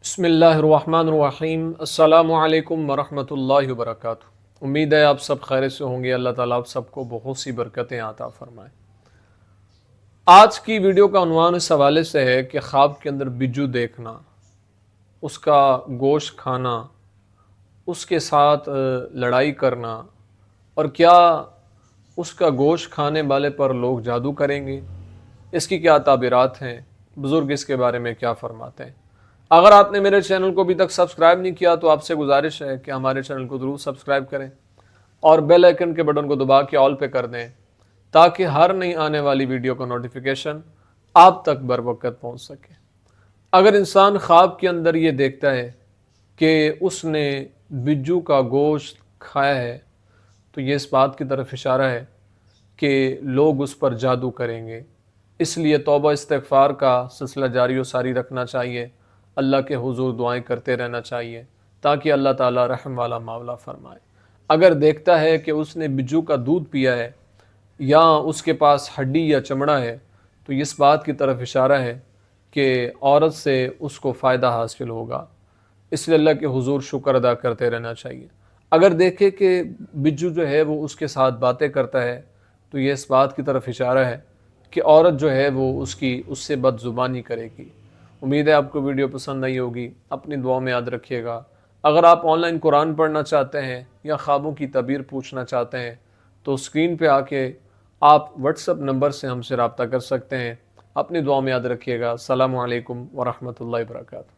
بسم اللہ الرحمن الرحیم السلام علیکم ورحمۃ اللہ وبرکاتہ۔ امید ہے آپ سب خیر سے ہوں گے۔ اللہ تعالیٰ آپ سب کو بہت سی برکتیں عطا فرمائے۔ آج کی ویڈیو کا عنوان اس حوالے سے ہے کہ خواب کے اندر بجو دیکھنا، اس کا گوشت کھانا، اس کے ساتھ لڑائی کرنا، اور کیا اس کا گوشت کھانے والے پر لوگ جادو کریں گے، اس کی کیا تعبیرات ہیں، بزرگ اس کے بارے میں کیا فرماتے ہیں۔ اگر آپ نے میرے چینل کو ابھی تک سبسکرائب نہیں کیا تو آپ سے گزارش ہے کہ ہمارے چینل کو ضرور سبسکرائب کریں اور بیل آئیکن کے بٹن کو دبا کے آل پہ کر دیں تاکہ ہر نئی آنے والی ویڈیو کا نوٹیفیکیشن آپ تک بر وقت پہنچ سکے۔ اگر انسان خواب کے اندر یہ دیکھتا ہے کہ اس نے بجو کا گوشت کھایا ہے تو یہ اس بات کی طرف اشارہ ہے کہ لوگ اس پر جادو کریں گے۔ اس لیے توبہ استغفار کا سلسلہ جاری و ساری رکھنا چاہیے، اللہ کے حضور دعائیں کرتے رہنا چاہیے تاکہ اللہ تعالیٰ رحم والا معاملہ فرمائے۔ اگر دیکھتا ہے کہ اس نے بجو کا دودھ پیا ہے یا اس کے پاس ہڈی یا چمڑا ہے تو اس بات کی طرف اشارہ ہے کہ عورت سے اس کو فائدہ حاصل ہوگا، اس لیے اللہ کے حضور شکر ادا کرتے رہنا چاہیے۔ اگر دیکھے کہ بجو جو ہے وہ اس کے ساتھ باتیں کرتا ہے تو یہ اس بات کی طرف اشارہ ہے کہ عورت جو ہے وہ اس سے بد زبانی کرے گی۔ امید ہے آپ کو ویڈیو پسند آئی ہوگی، اپنی دعا میں یاد رکھیے گا۔ اگر آپ آن لائن قرآن پڑھنا چاہتے ہیں یا خوابوں کی تعبیر پوچھنا چاہتے ہیں تو اسکرین پہ آ کے آپ واٹس ایپ نمبر سے ہم سے رابطہ کر سکتے ہیں۔ اپنی دعا میں یاد رکھیے گا۔ السلام علیکم ورحمۃ اللہ وبرکاتہ۔